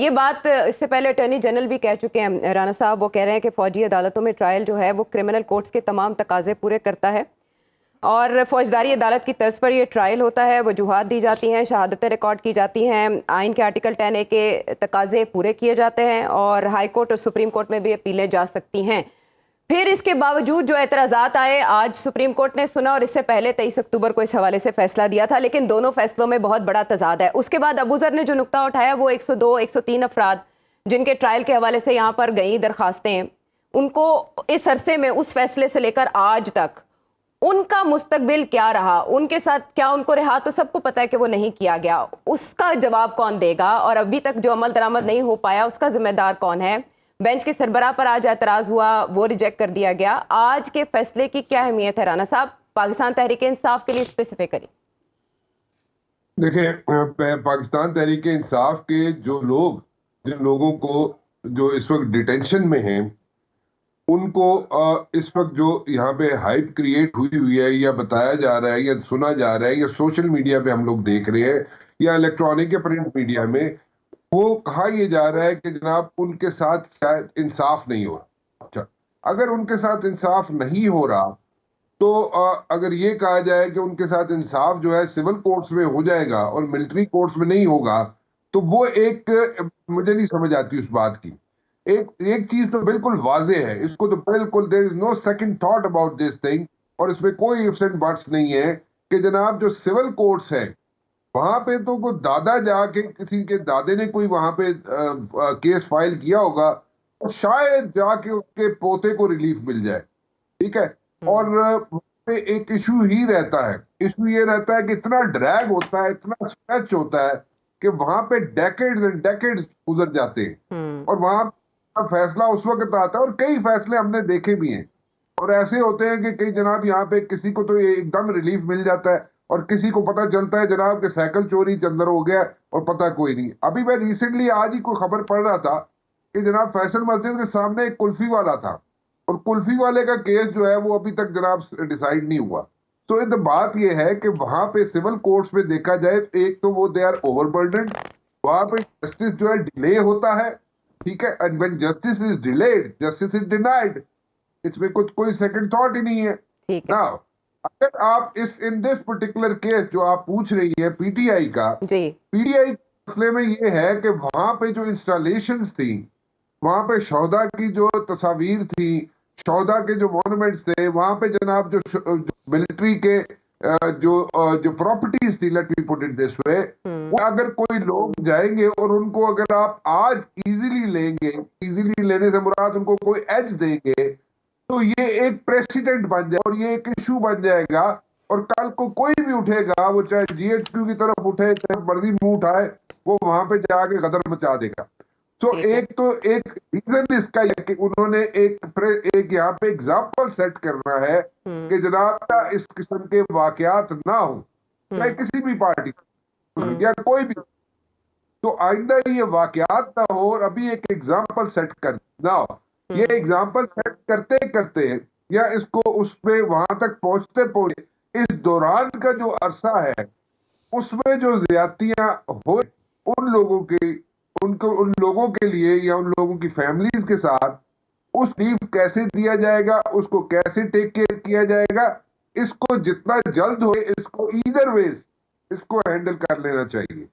ये बात इससे पहले अटॉर्नी जनरल भी कह चुके हैं राना साहब। वो कह रहे हैं कि फौजी अदालतों में ट्रायल जो है वो क्रिमिनल कोर्ट्स के तमाम तकाजे पूरे करता है और फौजदारी अदालत की तर्ज पर ये ट्रायल होता है। वजूहात दी जाती हैं, शहादतें रिकॉर्ड की जाती हैं, आइन के आर्टिकल 10A के तकाजे पूरे किए जाते हैं और हाई कोर्ट और सुप्रीम कोर्ट में भी अपीलें जा सकती हैं। फिर इसके बावजूद जो एतराज़ात आए, आज सुप्रीम कोर्ट ने सुना और इससे पहले 23 अक्टूबर को इस हवाले से फैसला दिया था, लेकिन दोनों फैसलों में बहुत बड़ा तजाद है। उसके बाद अबूजर ने जो नुक्ता उठाया वो 102, 103 अफराद जिनके ट्रायल के हवाले से यहाँ पर गई दरखास्तें, उनको इस अरसे में उस फैसले से लेकर आज तक उनका मुस्तकबिल क्या रहा, उनके साथ क्या उनको रिहा तो सबको पता है कि वो नहीं किया गया, उसका जवाब कौन देगा? और अभी तक जो अमल दरामद नहीं हो पाया उसका जिम्मेदार कौन है? बेंच के सरबराह पर आज एतराज़ हुआ, वो रिजेक्ट कर दिया गया। आज के फैसले की क्या अहमियत है राना साहब, पाकिस्तान तहरीक इंसाफ के लिए स्पेसिफिकली? देखिए, पाकिस्तान तहरीक इंसाफ के जो लोग, जिन लोगों को जो इस वक्त डिटेंशन में हैं, उनको इस वक्त जो यहाँ पे हाइप क्रिएट हुई है या बताया जा रहा है या सुना जा रहा है या सोशल मीडिया पे हम लोग देख रहे हैं या इलेक्ट्रॉनिक या प्रिंट मीडिया में, वो कहा यह जा रहा है कि जनाब उनके साथ शायद इंसाफ नहीं हो रहा। अच्छा, अगर उनके साथ इंसाफ नहीं हो रहा तो अगर ये कहा जाए कि उनके साथ इंसाफ जो है सिविल कोर्ट्स में हो जाएगा और मिलिट्री कोर्ट्स में नहीं होगा, तो वो एक मुझे नहीं समझ आती उस बात की। एक चीज तो बिल्कुल वाजे है, इसको तो बिल्कुल there is no second thought about this thing, और इसमें कोई इफ्स एंड बट्स नहीं है कि जनाब जो सिविल कोर्ट्स है वहां पे तो कोई दादा जाके, किसी के दादे ने कोई वहां पे केस फाइल किया होगा, तो शायद जाके उसके पोते को रिलीफ मिल जाए। ठीक है, और एक इशू ही रहता है, इशू ये रहता है कि इतना ड्रैग होता है, इतना स्ट्रेच होता है कि वहां पे डेकेड्स एंड डेकेड्स गुजर जाते हैं और वहां फैसला उस वक्त आता है। और कई फैसले हमने देखे भी हैं और ऐसे होते हैं कि कई जनाब यहाँ पे किसी को तो एकदम रिलीफ मिल जाता है और किसी को पता चलता है जनाब के साइकिल चोरी के अंदर हो गया और पता कोई नहीं। अभी मैं रिसेंटली आज ही कोई खबर पढ़ रहा था कि जनाब फैसल मस्जिद के सामने एक कुल्फी वाला था और कुल्फी वाले का केस जो है वो अभी तक जनाब डिसाइड नहीं हुआ। तो ये बात ये है कि वहां पे सिविल कोर्ट्स में देखा जाए तो एक तो वो दे आर ओवरबर्डन, वहां पे जस्टिस जो है डिले होता है। ठीक है, and when justice is delayed, justice is denied, इसमें कुछ कोई सेकंड थॉट ही नहीं है। नाउ अगर आप इन दिस पर्टिकुलर केस जो आप पूछ रही है पीटीआई का, पीटीआई मसले में ये है कि वहां पे जो इंस्टॉलेशंस थी, वहां पे शौहदा की जो तस्वीर थी, शौहदा के जो मॉन्यूमेंट्स थे, वहां पे जनाब जो मिलिट्री के जो प्रॉपर्टीज थी, let me put it this way, वो अगर कोई लोग जाएंगे और उनको अगर आप आज इजीली लेंगे, इजीली लेने से मुराद उनको कोई एज देंगे, तो ये एक प्रेसिडेंट बन जाए और ये एक इशू बन जाएगा और कल को कोई भी उठेगा, वो चाहे जीएचक्यू की तरफ उठे, चाहे मर्जी मुंह उठाए, वो वहां पे जाके गदर मचा देगा। तो एक रीजन इसका है कि उन्होंने एक यहाँ पे एग्जाम्पल सेट करना है कि जनाब इस किस्म के वाकयात ना हो, चाहे किसी भी पार्टी से या कोई भी, तो आइंदा ये वाकयात ना हो। और अभी एक एग्जाम्पल सेट करना, ये एग्जाम्पल सेट करते करते या इसको उसमें वहां तक पहुंचते इस दौरान का जो अरसा है उसमें जो ज्यादतियां हो उन लोगों के लिए या उन लोगों की फैमिलीज के साथ, उस लीव कैसे दिया जाएगा, उसको कैसे टेक केयर किया जाएगा, इसको जितना जल्द हो इसको ईदर वेज इसको हैंडल कर लेना चाहिए,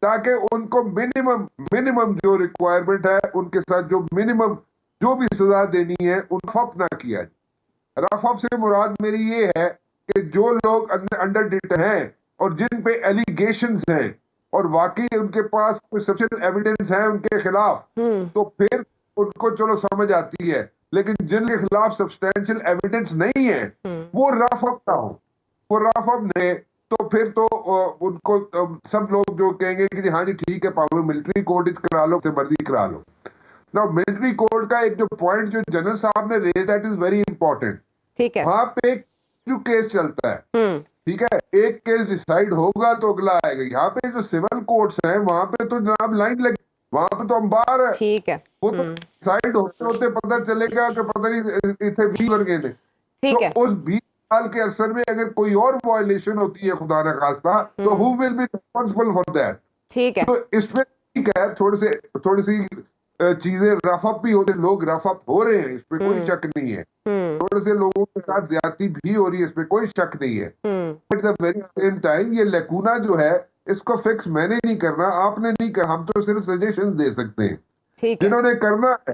ताकि उनको मिनिमम जो रिक्वायरमेंट है उनके साथ जो मिनिमम जो भी सजा देनी है उन रफ ना किया जाए। रफ से मुराद मेरी ये है कि जो लोग अंडर डिटेंशन हैं और जिन पे एलिगेशंस हैं और वाकई उनके पास कोई सफिशिएंट एविडेंस है उनके खिलाफ, तो फिर उनको चलो समझ आती है, लेकिन जिनके खिलाफ सब्सटेंशियल एविडेंस नहीं है वो रफ अप ना हो, वो रफ अप नहीं, तो फिर तो उनको सब लोग जो कहेंगे कि हाँ जी ठीक है, पावर मिलिट्री कोर्ट करा लो, मर्जी करा लो। नाउ मिलिट्री कोर्ट का एक जो पॉइंट जो जनरल साहब ने raise that is very important. ठीक है, वहां पे जो केस चलता है, ठीक है, एक केस डिसाइड होगा तो अगला आएगा। यहाँ पे जो सिविल कोर्ट्स हैं वहां पे तो जनाब लाइन लगी, वहां पे तो अंबार है। ठीक है, वो तो डिसाइड होते होते पता चलेगा कि पता नहीं इतने 20 बन गए। ठीक है, उस 20 साल के असर में अगर कोई और वायलेशन होती है खुदा न खास्ता, तो who will be responsible for that? ठीक है, तो इसमें ठीक है, थोड़ी सी चीजें रफ अप भी होते, लोग रफ अप हो रहे हैं, इस पे कोई शक नहीं है, थोड़े से लोगों के साथ ज्यादती भी हो रही है, इस पे कोई शक नहीं है। At the very same time ये लेकुना जो है, इसको फिक्स मैंने नहीं करना, आपने नहीं करना, हम तो सिर्फ सजेशन दे सकते हैं। ठीक है। जिन्होंने करना है,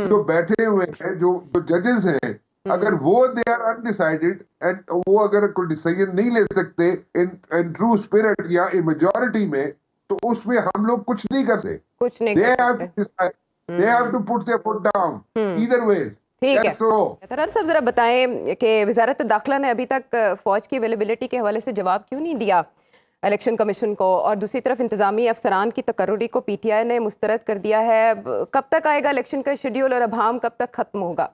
जो बैठे हुए हैं, जो जजेस हैं, अगर वो दे आर अनडिसाइडेड एंड वो अगर कोई डिसीजन नहीं ले सकते इन ट्रू स्पिरिट या इन मेजॉरिटी में, तो उसमें हम लोग कुछ नहीं कर सकते। कुछ नहीं They कर have to सकते। decide. They have to put their foot down. Either ways. ठीक है। Yes, so. तरार साहब जरा बताएं कि वजारत दाखिला ने अभी तक फौज की अवेलेबिलिटी के हवाले से जवाब क्यों नहीं दिया इलेक्शन कमीशन को, और दूसरी तरफ इंतजामी अफसरान की तकर्रुरी को पीटीआई ने मुस्तरद कर दिया है। कब तक आएगा इलेक्शन का शेड्यूल और अभाम कब तक खत्म होगा?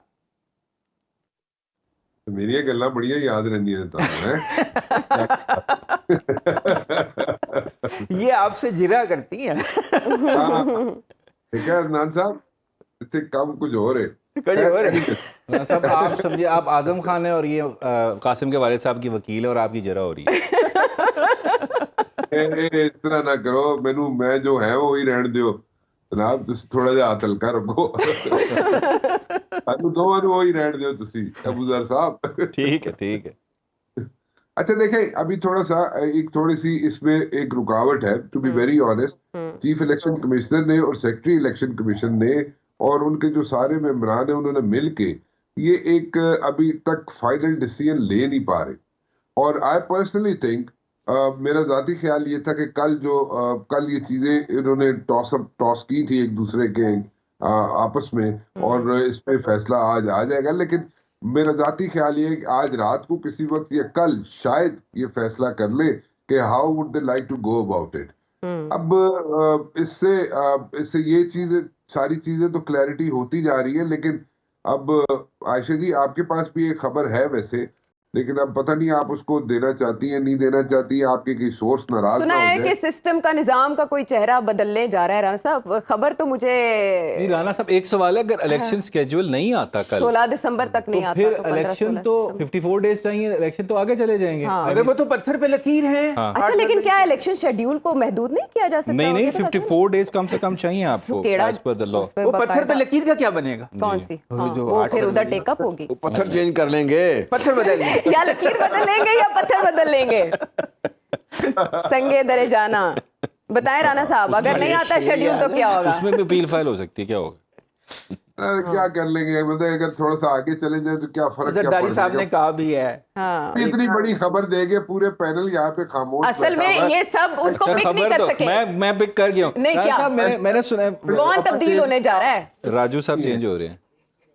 मेरी गल्लां बड़ियां याद रहिंदियां ने तुहानू, हैं? ये आपसे जिरा करती हैं। ठीक है अदनान साहब, इतने काम कुछ हो रहे कुछ हो रहे। साहब आप समझिए, आप आजम खान है और ये कासिम के वालिद साहब की वकील है और आपकी जरा हो रही है। इस तरह ना करो, मैनू मैं जो है वो ही रहने दियो जनाब, तुसी थोड़ा जिहा हाथ हल्का रखो। सानू दोवां नू ही रहने दियो तुसी अबूजर साहब। ठीक है, ठीक है। अच्छा देखें, अभी थोड़ी सी इसमें एक रुकावट है, to be very honest. Chief election commissioner ने और सेक्रेटरी इलेक्शन कमीशन ने और उनके जो सारे मेंबरान हैं, उन्होंने मिलके ये एक अभी तक फाइनल डिसीजन ले नहीं पा रहे। और आई पर्सनली थिंक, मेरा जाती ख्याल ये था कि कल ये चीजें इन्होंने टॉस की थी एक दूसरे के आपस में, और इस पे फैसला आज आ जाएगा। लेकिन मेरा जाती ख्याल ये है कि आज रात को किसी वक्त या कल शायद ये फैसला कर ले कि how would they like to go about it. अब इससे ये सारी चीजें तो क्लैरिटी होती जा रही है। लेकिन अब आयशा जी, आपके पास भी एक खबर है वैसे, लेकिन अब पता नहीं आप उसको देना चाहती हैं, नहीं देना चाहती हैं, आपके कोई सोर्स नाराज सुना ना हो है जाए। कि सिस्टम का, निजाम का कोई चेहरा बदलने जा रहा है। राना साहब, खबर तो मुझे नहीं राना साहब, एक सवाल है, अगर इलेक्शन स्केड्यूल नहीं आता कल 16 दिसंबर तक नहीं तो आता, फिर तो 15 इलेक्शन 16 तो दिसंबर। 54 डेज चाहिए, इलेक्शन तो आगे चले जाएंगे। हाँ। अगर वो तो पत्थर पे लकीर है। हाँ। अच्छा, लेकिन क्या इलेक्शन शेड्यूल को महदूद नहीं किया जा सकता? नहीं नहीं, मुझे तो लगता है 54 डेज कम से कम चाहिए आपको सुकेड़ा एज पर द लॉ। उस पे वो पत्थर पे बाकायदा। लकीर का क्या बनेगा? कौन सी? हाँ, जो वो 8 फिर उधर फरवरी टेकअप होगी। वो पत्थर चेंज कर लेंगे। पत्थर बदल लेंगे। या लकीर बदल लेंगे या पत्थर बदल लेंगे। संगे दरे जाना। बताएं राना साहब, अगर नहीं आता शेड्यूल तो क्या होगा? उसमें भी अपील फाइल हो सकती है, क्या होगा? क्या कर लेंगे, मतलब अगर थोड़ा सा आगे चले जाए तो क्या फर्क, क्या जरदारी पड़ साहब ने जाएगा? कहा भी है। हाँ। इतनी बड़ी खबर देके पूरे पैनल यहाँ पे खामोश असल बैठा में हुआ है। ये सब उसको अच्छा, पिक नहीं खबर कर तो सके। मैं पिक कर गया हूँ। नहीं, राना क्या? साहब, मैंने सुना है कौन तब्दील होने जा रहा है? राजू साहब चेंज हो रहे हैं।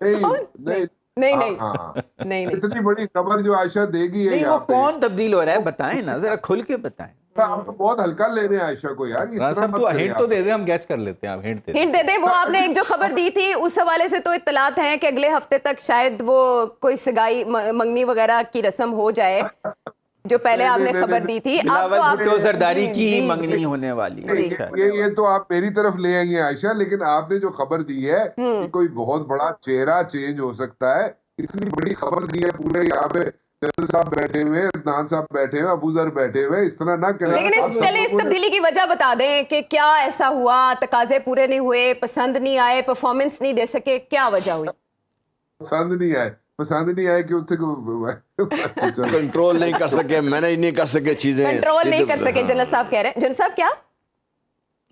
नहीं नहीं नहीं हाँ। नहीं नहीं। इतनी बड़ी खबर जो आयशा देगी है नहीं, वो यहाँ पे, कौन तब्दील हो रहा है बताएं ना, जरा खुल के बताएं। आप तो बहुत हल्का ले रहे हैं आयशा को यार, इस राना तरह साहब मत तो करिए हिंट तो आप। दे दे, हम गैस कर लेते हैं। आप हिंट दे हिंट दे दे। वो आपने एक जो खबर दी थी उस हवाले से तो इत्तलात हैं कि अगले हफ्ते तक शायद वो कोई सगाई मंगनी वगैरह की रस्म हो जाए, जो पहले नहीं, आपने नहीं, खबर नहीं, दी थी। अब बिलावल तो आप भुट्टो जरदारी जी, की जी, मंगनी जी। होने वाली है। जी। अच्छा। ये तो आप मेरी तरफ ले आएंगे आयशा, लेकिन आपने जो खबर दी है कि कोई बहुत बड़ा चेहरा चेंज हो सकता है, इतनी बड़ी खबर दी है, पूरे यहाँ पे जनरल साहब बैठे हुए हैं, अदनान साहब बैठे हुए, अबूजर बैठे हुए, इस तरह ना करें। लेकिन आप सब चले इस लोगों ने- तब्दीली की वजह बता दें कि क्या ऐसा हुआ, तकाजे पूरे नहीं हुए, पसंद नहीं आए, परफॉर्मेंस नहीं दे सके, क्या वजह हुई? पसंद नहीं आए कि उससे अच्छा चलो। कंट्रोल नहीं कर सके, मैनेज नहीं कर सके चीजें, कंट्रोल नहीं कर सीधे- सके, जनरल साहब कह रहे हैं। जनरल साहब क्या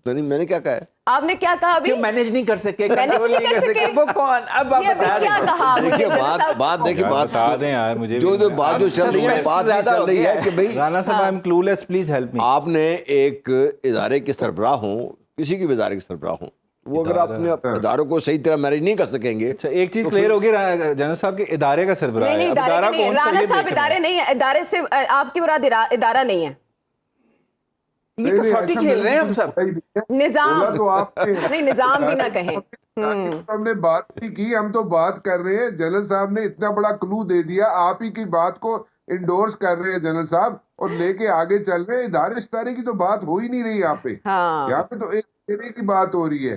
तो नहीं, मैंने क्या कहा है? आपने क्या कहा अभी? क्यों मैनेज नहीं कर सके, मैनेज कंट्रोल नहीं कर सके? वो कौन? अब आप ये अभी बता क्या दें। कहा मुझे देखिए जनरल साहब? देखिए यार, बता दें यार मुझे भी। जो बात जो चल रही है, अब बात ये ज्यादा चल हो रही गया है कि भाई राना साहब, I am clueless, please help me. आपने एक इदारे के सरबराह हो, किसी की भी इदारे के सरबराह हो, वो अगर अपने इदारों को सही तरह मैनेज नहीं कर सकेंगे, अच्छा, एक चीज क्लियर होगी जनरल साहब के इदारे का सरबराह नहीं है। नहीं, अब इदारे का नहीं है। कौन सा राना ये साहब देख रहे इदारे हैं। नहीं है, इदारे से आपकी मुराद इदारा नहीं है, ये कसौटी खेल रहे हैं हम सब। निजाम। बोला तो आपने नहीं, निजाम भी ना कहें। हमने बात नहीं की, हम तो बात कर रहे हैं। जनरल साहब ने इतना बड़ा क्लू दे दिया, आप ही की बात को इंडोर्स कर रहे हैं जनरल साहब, और लेके आगे चल रहे हैं। इदारे इस्तारे की तो बात हो ही नहीं रही यहाँ पे। हाँ। यहाँ पे तो एक देने की बात हो रही है।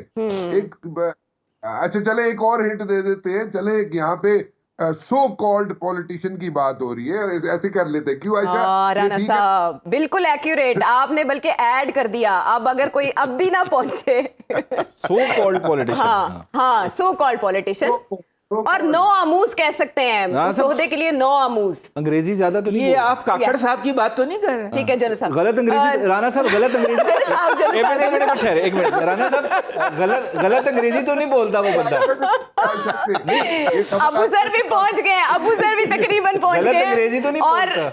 अच्छा चले, एक और हिंट दे देते हैं। चले, यहाँ पे सो कॉल्ड पॉलिटिशियन की बात हो रही है, ऐसे कर लेते हैं। क्यों आयशा? ये राना ठीक है? साहब बिल्कुल एक्यूरेट, आपने बल्कि ऐड कर दिया। अब अगर कोई अब भी ना पहुंचे सो कॉल्ड पॉलिटिशियन। हाँ हाँ, सो कॉल्ड पॉलिटिशियन और नो आमूज कह सकते हैं हाँ, उस ओहदे के लिए, नो आमूज। अंग्रेजी ज्यादा तो नहीं ये बोलते। आप काकड़ Yes. साहब की बात तो नहीं कर रहे? ठीक है जनरल साहब, गलत अंग्रेजी, राणा साहब गलत अंग्रेजी। साहब, जनरल एक साहब, मिनट, एक मिनट, ठहरे, एक मिनट। राणा साहब गलत अंग्रेजी तो नहीं बोलता वो बंदा। अबू सर भी पहुंच गए, अबू सर भी तकरीबन पहुंच गलत गए अंग्रेजी तो नहीं और बोलता।